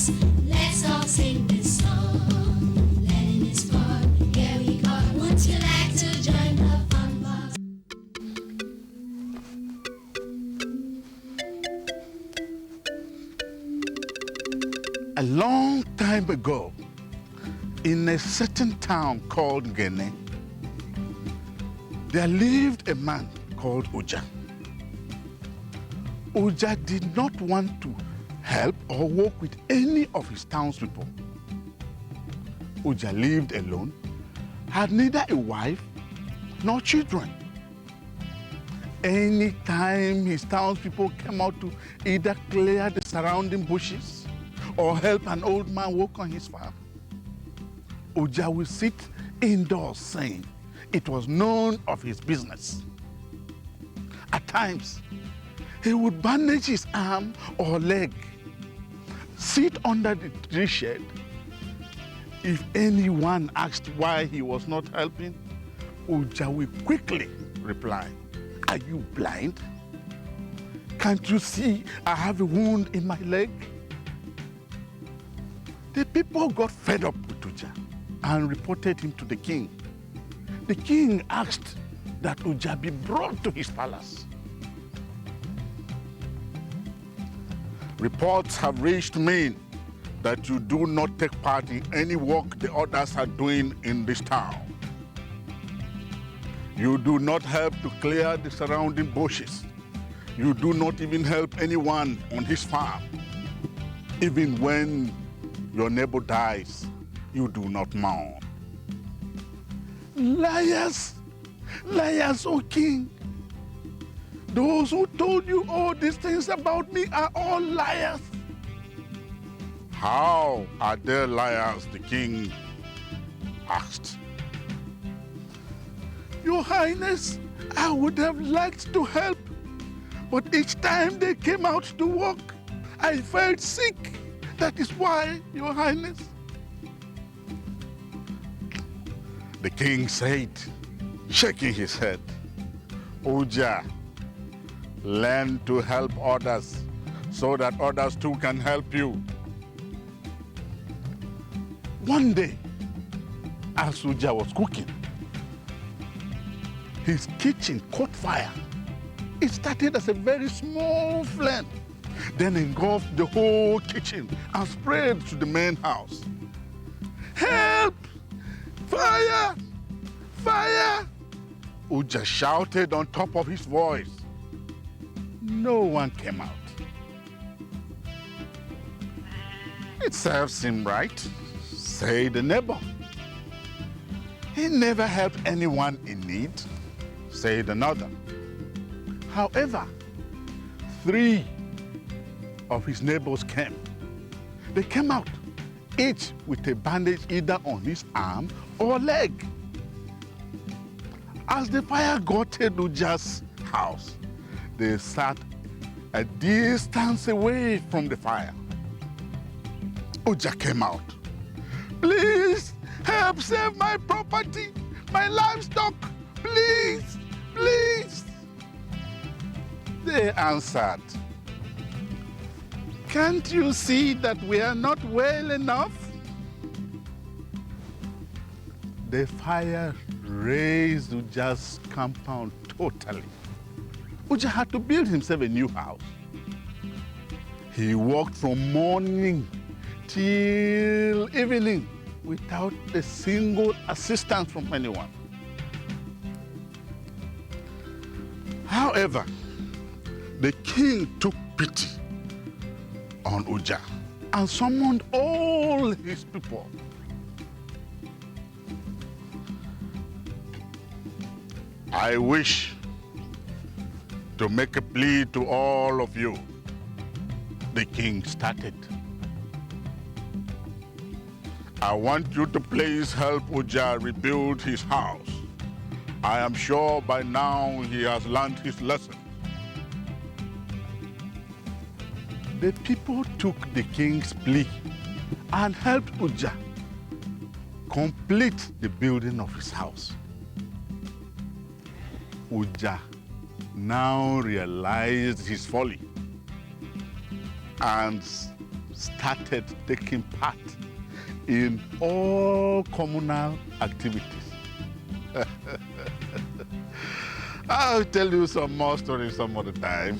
us. Let's all sing this song. Letting is fun. Here we go. Would you like to join the fun bus? A long time ago, in a certain town called Gene, there lived a man called Uja. Uja did not want to help or work with any of his townspeople. Uja lived alone, had neither a wife nor children. Anytime his townspeople came out to either clear the surrounding bushes or help an old man work on his farm, Uja would sit indoors saying it was none of his business. At times, he would bandage his arm or leg, sit under the tree shade. If anyone asked why he was not helping, Uja would quickly reply, "Are you blind? Can't you see I have a wound in my leg?" The people got fed up with Uja and reported him to the king. The king asked that Uja be brought to his palace. Reports have reached me that you do not take part in any work the others are doing in this town. You do not help to clear the surrounding bushes. You do not even help anyone on his farm. Even when your neighbor dies, you do not mourn. Liars! Liars, O king! Those who told you all these things about me are all liars. How are they liars? The king asked. Your Highness, I would have liked to help, but each time they came out to work, I felt sick. That is why, Your Highness. The king said, shaking his head, Uja, learn to help others so that others too can help you. One day, as Uja was cooking, his kitchen caught fire. It started as a very small flame, then engulfed the whole kitchen and spread to the main house. Help! Fire! Fire! Uja shouted on top of his voice. No one came out. It serves him right, said the neighbor. He never helped anyone in need, said another. However, 3 of his neighbors came. They came out, each with a bandage either on his arm or leg. As the fire got to Uja's house, they sat a distance away from the fire. Uja came out. Please help save my property, my livestock, please, please. They answered, can't you see that we are not well enough? The fire razed Uja's compound totally. Uja had to build himself a new house. He worked from morning till evening without a single assistance from anyone. However, the king took pity on Uja and summoned all his people. I wish to make a plea to all of you, the king started. I want you to please help Uja rebuild his house. I am sure by now he has learned his lesson. The people took the king's plea and helped Uja complete the building of his house. Uja now realized his folly and started taking part in all communal activities. I'll tell you some more stories some other time.